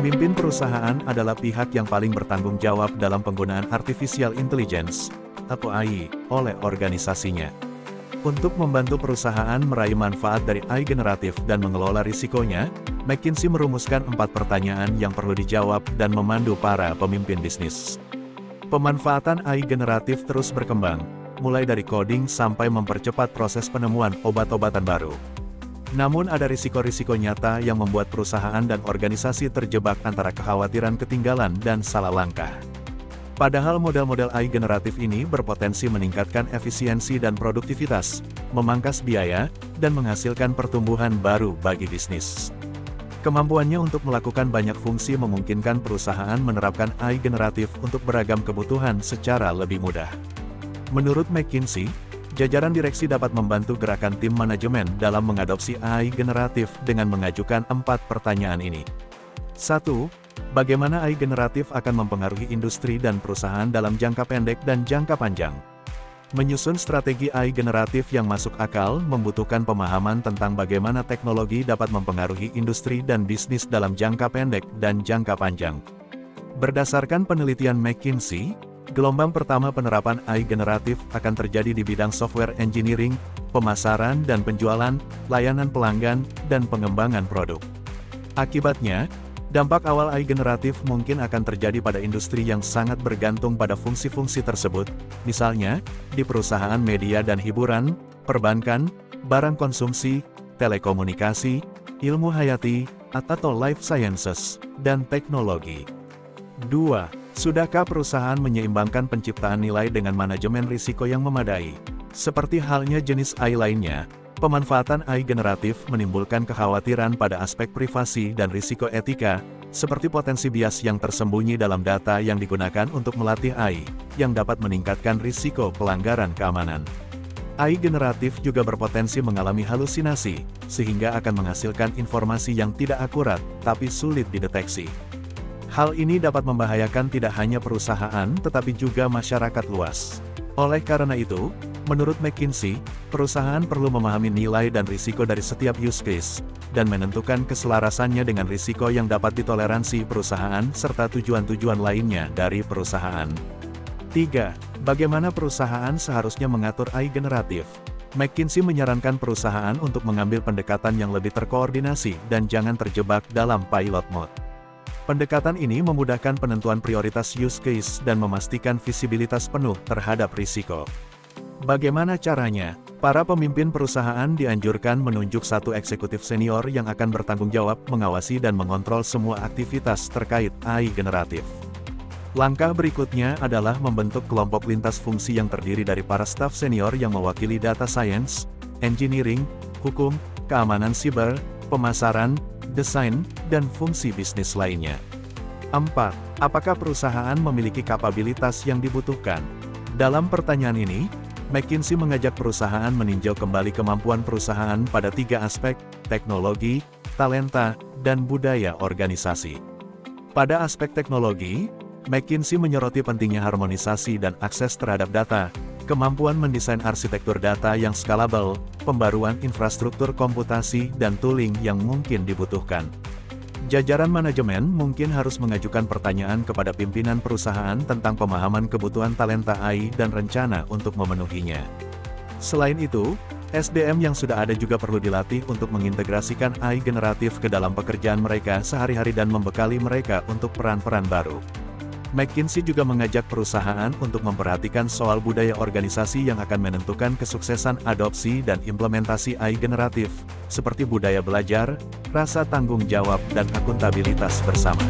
Pemimpin perusahaan adalah pihak yang paling bertanggung jawab dalam penggunaan artificial intelligence, atau AI, oleh organisasinya. Untuk membantu perusahaan meraih manfaat dari AI generatif dan mengelola risikonya, McKinsey merumuskan 4 pertanyaan yang perlu dijawab dan memandu para pemimpin bisnis. Pemanfaatan AI generatif terus berkembang, mulai dari coding sampai mempercepat proses penemuan obat-obatan baru. Namun ada risiko-risiko nyata yang membuat perusahaan dan organisasi terjebak antara kekhawatiran ketinggalan dan salah langkah. Padahal model-model AI generatif ini berpotensi meningkatkan efisiensi dan produktivitas, memangkas biaya, dan menghasilkan pertumbuhan baru bagi bisnis. Kemampuannya untuk melakukan banyak fungsi memungkinkan perusahaan menerapkan AI generatif untuk beragam kebutuhan secara lebih mudah. Menurut McKinsey, jajaran direksi dapat membantu gerakan tim manajemen dalam mengadopsi AI generatif dengan mengajukan 4 pertanyaan ini. 1. Bagaimana AI generatif akan mempengaruhi industri dan perusahaan dalam jangka pendek dan jangka panjang? Menyusun strategi AI generatif yang masuk akal membutuhkan pemahaman tentang bagaimana teknologi dapat mempengaruhi industri dan bisnis dalam jangka pendek dan jangka panjang. Berdasarkan penelitian McKinsey, gelombang pertama penerapan AI generatif akan terjadi di bidang software engineering, pemasaran dan penjualan, layanan pelanggan, dan pengembangan produk. Akibatnya, dampak awal AI generatif mungkin akan terjadi pada industri yang sangat bergantung pada fungsi-fungsi tersebut, misalnya, di perusahaan media dan hiburan, perbankan, barang konsumsi, telekomunikasi, ilmu hayati, atau life sciences, dan teknologi. 2. Sudahkah perusahaan menyeimbangkan penciptaan nilai dengan manajemen risiko yang memadai? Seperti halnya jenis AI lainnya, pemanfaatan AI generatif menimbulkan kekhawatiran pada aspek privasi dan risiko etika, seperti potensi bias yang tersembunyi dalam data yang digunakan untuk melatih AI, yang dapat meningkatkan risiko pelanggaran keamanan. AI generatif juga berpotensi mengalami halusinasi, sehingga akan menghasilkan informasi yang tidak akurat, tapi sulit dideteksi. Hal ini dapat membahayakan tidak hanya perusahaan tetapi juga masyarakat luas. Oleh karena itu, menurut McKinsey, perusahaan perlu memahami nilai dan risiko dari setiap use case, dan menentukan keselarasannya dengan risiko yang dapat ditoleransi perusahaan serta tujuan-tujuan lainnya dari perusahaan. 3. Bagaimana perusahaan seharusnya mengatur AI generatif? McKinsey menyarankan perusahaan untuk mengambil pendekatan yang lebih terkoordinasi dan jangan terjebak dalam pilot mode. Pendekatan ini memudahkan penentuan prioritas use case dan memastikan visibilitas penuh terhadap risiko. Bagaimana caranya? Para pemimpin perusahaan dianjurkan menunjuk satu eksekutif senior yang akan bertanggung jawab mengawasi dan mengontrol semua aktivitas terkait AI generatif. Langkah berikutnya adalah membentuk kelompok lintas fungsi yang terdiri dari para staf senior yang mewakili data science, engineering, hukum, keamanan siber, pemasaran, desain, dan fungsi bisnis lainnya. 4. Apakah perusahaan memiliki kapabilitas yang dibutuhkan? Dalam pertanyaan ini, McKinsey mengajak perusahaan meninjau kembali kemampuan perusahaan pada 3 aspek, teknologi, talenta, dan budaya organisasi. Pada aspek teknologi, McKinsey menyoroti pentingnya harmonisasi dan akses terhadap data, kemampuan mendesain arsitektur data yang scalable, pembaruan infrastruktur komputasi dan tooling yang mungkin dibutuhkan. Jajaran manajemen mungkin harus mengajukan pertanyaan kepada pimpinan perusahaan tentang pemahaman kebutuhan talenta AI dan rencana untuk memenuhinya. Selain itu, SDM yang sudah ada juga perlu dilatih untuk mengintegrasikan AI generatif ke dalam pekerjaan mereka sehari-hari dan membekali mereka untuk peran-peran baru. McKinsey juga mengajak perusahaan untuk memperhatikan soal budaya organisasi yang akan menentukan kesuksesan adopsi dan implementasi AI generatif, seperti budaya belajar, rasa tanggung jawab dan akuntabilitas bersama.